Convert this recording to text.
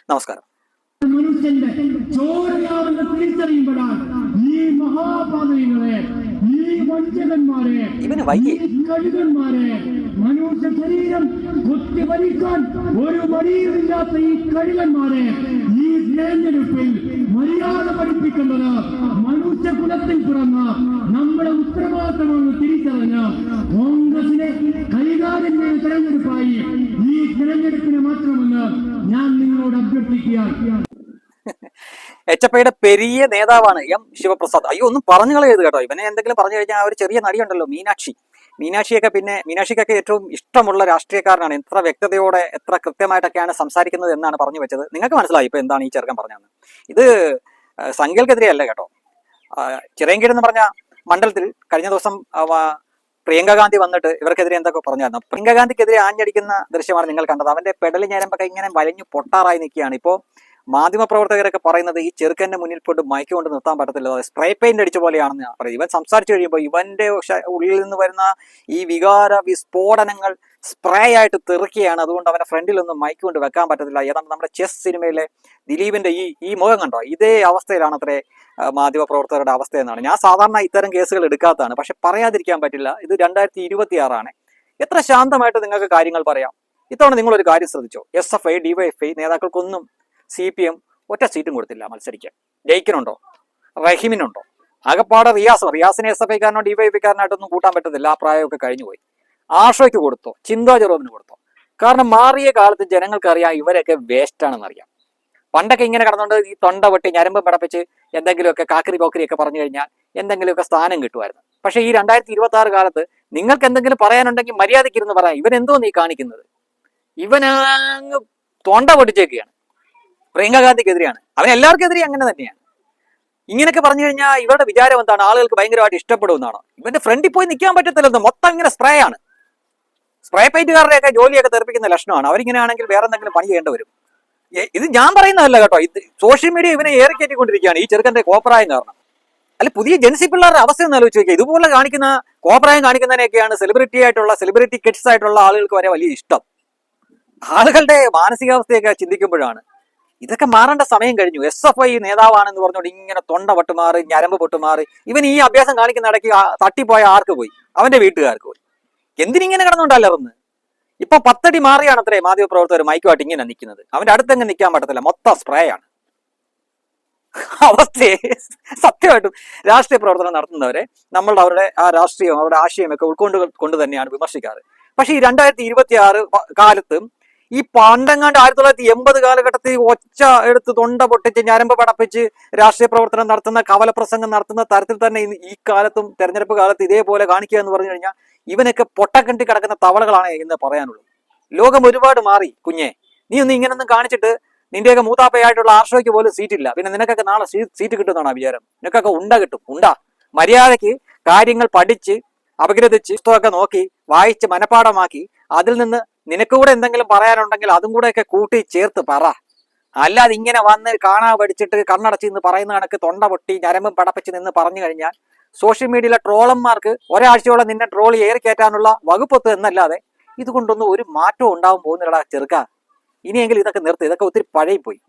നമസ്കാരം. മനുഷ്യന്റെ ചോരയാണെന്ന് തിരിച്ചറിയുമ്പോഴാണ് ഈ മഹാപാതകളെ, ഈ വഞ്ചകന്മാരെ, ഇവന് വൈകി കഴുകന്മാരെ, മനുഷ്യ ശരീരം കുത്തിവലിക്കാൻ ഒരു മടിയുമില്ലാത്ത ഈ കഴുകന്മാരെ ഈ തെരഞ്ഞെടുപ്പിൽ മര്യാദ പഠിപ്പിക്കേണ്ടത് മനുഷ്യകുലത്തിൽ പിറന്ന നമ്മുടെ ഉത്തരവാദിത്തമാണ് തിരിച്ചറിഞ്ഞ കോൺഗ്രസിനെ കൈകാര്യം ചെയ്യുന്ന തെരഞ്ഞെടുപ്പായി ഈ തെരഞ്ഞെടുപ്പിനെ മാത്രമല്ല ഞാൻ നിങ്ങളോട് അഭ്യർത്ഥിക്കുകയാണ്. HFIയുടെ പെരിയ നേതാവാണ് എം ശിവപ്രസാദ്. അയ്യോ, ഒന്നും പറഞ്ഞു കളയത് കേട്ടോ. ഇവനെ എന്തെങ്കിലും പറഞ്ഞു കഴിഞ്ഞാൽ ഒരു ചെറിയ നടിയുണ്ടല്ലോ, മീനാക്ഷിക്കൊക്കെ ഏറ്റവും ഇഷ്ടമുള്ള രാഷ്ട്രീയക്കാരനാണ്. എത്ര വ്യക്തതയോടെ എത്ര കൃത്യമായിട്ടൊക്കെയാണ് സംസാരിക്കുന്നത് എന്നാണ് പറഞ്ഞു വെച്ചത്. നിങ്ങൾക്ക് മനസ്സിലായി ഇപ്പൊ എന്താണ് ഈ ചെറുക്കൻ പറഞ്ഞതെന്ന്. ഇത് സംഖ്യകൾക്കെതിരെയല്ല കേട്ടോ. ചിറയൻകീഴ് എന്ന് പറഞ്ഞ മണ്ഡലത്തിൽ കഴിഞ്ഞ ദിവസം പ്രിയങ്ക ഗാന്ധി വന്നിട്ട് ഇവർക്കെതിരെ എന്തൊക്കെ പറഞ്ഞായിരുന്നു. പ്രിയങ്ക ഗാന്ധിക്കെതിരെ ആഞ്ഞടിക്കുന്ന ദൃശ്യമാണ് നിങ്ങൾ കണ്ടത്. അവന്റെ പെടലി ഞരമ്പൊക്കെ ഇങ്ങനെ വലിഞ്ഞു പൊട്ടാറായി നിൽക്കുകയാണ്. ഇപ്പോൾ മാധ്യമപ്രവർത്തകരൊക്കെ പറയുന്നത് ഈ ചെറുക്കന്റെ മുന്നിൽ കൊണ്ട് മയക്കി കൊണ്ട് നിർത്താൻ പറ്റത്തില്ല, മൈക്ക് പെയിന്റ് അടിച്ച പോലെയാണെന്ന് പറയുന്നത്. ഇവൻ സംസാരിച്ചു കഴിയുമ്പോൾ ഇവന്റെ ഉള്ളിൽ നിന്ന് വരുന്ന ഈ വികാര വിസ്ഫോടനങ്ങൾ സ്പ്രേ ആയിട്ട് തെറിക്കുകയാണ്. അതുകൊണ്ട് അവന്റെ ഫ്രണ്ടിലൊന്നും മൈക്ക് കൊണ്ട് വെക്കാൻ പറ്റത്തില്ല. ഏതാണ്ട് നമ്മുടെ ചെസ് സിനിമയിലെ ദിലീപിന്റെ ഈ മുഖം കണ്ടോ, ഇതേ അവസ്ഥയിലാണ് അത്രേ മാധ്യമപ്രവർത്തകരുടെ അവസ്ഥ എന്നാണ്. ഞാൻ സാധാരണ ഇത്തരം കേസുകൾ എടുക്കാത്തതാണ്, പക്ഷെ പറയാതിരിക്കാൻ പറ്റില്ല. ഇത് 2026 എത്ര ശാന്തമായിട്ട് നിങ്ങൾക്ക് കാര്യങ്ങൾ പറയാം. ഇത്തവണ നിങ്ങളൊരു കാര്യം ശ്രദ്ധിച്ചോ, SFI DYFI നേതാക്കൾക്കൊന്നും CPM ഒറ്റ സീറ്റും കൊടുത്തില്ല മത്സരിക്കാൻ. ജയിക്കനുണ്ടോ? റഹീമിനുണ്ടോ? ആകപ്പാടെ റിയാസിനെ SFIക്കാരനോ DYFIക്കാരനായിട്ടൊന്നും കൂട്ടാൻ പറ്റത്തില്ല. ആ പ്രായമൊക്കെ കഴിഞ്ഞു പോയി. ആഷോയ്ക്ക് കൊടുത്തോ? ചിന്താ ജെറോമിന് കൊടുത്തോ? കാരണം മാറിയ കാലത്ത് ജനങ്ങൾക്കറിയാം ഇവരൊക്കെ വേസ്റ്റ് ആണെന്നറിയാം. പണ്ടൊക്കെ ഇങ്ങനെ കടന്നുകൊണ്ട് ഈ തൊണ്ട പൊട്ടി ഞരമ്പ് പടപ്പിച്ച് എന്തെങ്കിലുമൊക്കെ കാക്കരി പോക്കരിയൊക്കെ പറഞ്ഞു കഴിഞ്ഞാൽ എന്തെങ്കിലുമൊക്കെ സ്ഥാനം കിട്ടുമായിരുന്നു. പക്ഷേ ഈ 2026 കാലത്ത് നിങ്ങൾക്ക് എന്തെങ്കിലും പറയാനുണ്ടെങ്കിൽ മര്യാദയ്ക്കിരുന്ന് പറയാം. ഇവനെന്തോ നീ കാണിക്കുന്നത്? ഇവനങ്ങ് തൊണ്ട പൊട്ടിച്ചേക്കുകയാണ്. പ്രിയങ്ക ഗാന്ധിക്കെതിരെയാണ്. അവൻ എല്ലാവർക്കും എതിരെ അങ്ങനെ തന്നെയാണ്. ഇങ്ങനെയൊക്കെ പറഞ്ഞു കഴിഞ്ഞാൽ ഇവരുടെ വിചാരം എന്താണ്? ആളുകൾക്ക് ഭയങ്കരമായിട്ട് ഇഷ്ടപ്പെടുമെന്നാണോ? ഇവന്റെ ഫ്രണ്ടിൽ പോയി നിൽക്കാൻ പറ്റത്തില്ലെന്ന്. മൊത്തം ഇങ്ങനെ സ്പ്രേ ആണ്. സ്പ്രേ പെയിന്റുകാരുടെയൊക്കെ ജോലിയൊക്കെ തെറിപ്പിക്കുന്ന ലക്ഷണമാണ്. അവരിങ്ങനെ ആണെങ്കിൽ വേറെ എന്തെങ്കിലും പണി ചെയ്യേണ്ടി വരും. ഇത് ഞാൻ പറയുന്നതല്ല കേട്ടോ. ഇത് സോഷ്യൽ മീഡിയ ഇവനെ ഏറിക്കയറ്റിക്കൊണ്ടിരിക്കുകയാണ് ഈ ചെറുക്കന്റെ കോപ്രായം കാരണം. അല്ല, പുതിയ ജെൻസി പിള്ളേരുടെ അവസ്ഥ ഒന്ന് ആലോചിച്ച് നോക്കിയാൽ. ഇതുപോലെ കാണിക്കുന്ന കോപ്രായം കാണിക്കുന്നതിനെയൊക്കെയാണ് സെലിബ്രിറ്റി കിഡ്സ് ആയിട്ടുള്ള ആളുകൾക്ക് വരെ വലിയ ഇഷ്ടം. ആളുകളുടെ മാനസികാവസ്ഥയൊക്കെ ചിന്തിക്കുമ്പോഴാണ് ഇതൊക്കെ മാറേണ്ട സമയം കഴിഞ്ഞു. SFI നേതാവാണെന്ന് പറഞ്ഞുകൊണ്ട് ഇങ്ങനെ തൊണ്ട പൊട്ടുമാറി ഞരമ്പ് പൊട്ടുമാറി ഇവൻ ഈ അഭ്യാസം കാണിക്കുന്ന ഇടയ്ക്ക് തട്ടിപ്പോയ ആർക്ക് പോയി? അവന്റെ വീട്ടുകാർക്ക് പോയി. എന്തിനിങ്ങനെ കിടന്നുണ്ടല്ലെന്ന്. ഇപ്പൊ 10 അടി മാറിയാണ് അത്രേ മാധ്യമപ്രവർത്തകർ മൈക്കുമായിട്ട് ഇങ്ങനെ നിൽക്കുന്നത്. അവന്റെ അടുത്തെങ്ങ് നിൽക്കാൻ പറ്റത്തില്ല, മൊത്തം സ്പ്രേ ആണ് അവസ്ഥയെ. സത്യമായിട്ടും രാഷ്ട്രീയ പ്രവർത്തനം നടത്തുന്നവരെ അവരുടെ ആ രാഷ്ട്രീയം അവരുടെ ആശയമൊക്കെ ഉൾക്കൊണ്ട് തന്നെയാണ് വിമർശിക്കാറ്. പക്ഷെ ഈ 2026 കാലത്തും ഈ പണ്ടെങ്ങാണ്ട് 1980 കാലഘട്ടത്തിൽ ഒച്ച എടുത്ത് തൊണ്ട പൊട്ടിച്ച് ഞരമ്പ് പടപ്പിച്ച് രാഷ്ട്രീയ പ്രവർത്തനം നടത്തുന്ന കവലപ്രസംഗം നടത്തുന്ന തരത്തിൽ തന്നെ ഈ കാലത്തും തെരഞ്ഞെടുപ്പ് കാലത്ത് ഇതേപോലെ കാണിക്കുക എന്ന് പറഞ്ഞു കഴിഞ്ഞാൽ ഇവനൊക്കെ പൊട്ടക്കണ്ടി കിടക്കുന്ന തവളകളാണ് എന്ന് പറയാനുള്ളൂ. ലോകം ഒരുപാട് മാറി കുഞ്ഞെ. നീ ഒന്ന് ഇങ്ങനൊന്നും കാണിച്ചിട്ട് നിന്റെയൊക്കെ മൂത്താപ്പയായിട്ടുള്ള ആർഷോയ്ക്ക് പോലും സീറ്റില്ല. പിന്നെ നിനക്കൊക്കെ നാളെ സീറ്റ് കിട്ടുന്നതാണോ വിചാരം? നിനക്കൊക്കെ കിട്ടും. മര്യാദയ്ക്ക് കാര്യങ്ങൾ പഠിച്ച് അപഗ്രഥിച്ച് പുസ്തകമൊക്കെ നോക്കി വായിച്ച് മനഃപ്പാഠമാക്കി അതിൽ നിന്ന് നിനക്കൂടെ എന്തെങ്കിലും പറയാനുണ്ടെങ്കിൽ അതും കൂടെയൊക്കെ കൂട്ടി ചേർത്ത് പറ. അല്ലാതെ ഇങ്ങനെ വന്ന് കാണാ പഠിച്ചിട്ട് കണ്ണടച്ച് നിന്ന് പറയുന്ന കണക്ക് തൊണ്ട പൊട്ടി ഞരമ്പും പടപ്പിച്ച് നിന്ന് പറഞ്ഞു കഴിഞ്ഞാൽ സോഷ്യൽ മീഡിയയിലെ ട്രോളന്മാർക്ക് ഒരാഴ്ചയോളം നിന്നെ ട്രോൾ ഏറി കയറ്റാനുള്ള വകുപ്പൊത്ത് എന്നല്ലാതെ ഇതുകൊണ്ടൊന്നും ഒരു മാറ്റവും ഉണ്ടാവാൻ പോകുന്നില്ലടാ ചെറുക്ക. ഇനിയെങ്കിലും ഇതൊക്കെ നിർത്ത്. ഇതൊക്കെ ഒത്തിരി പഴയിപ്പോയി.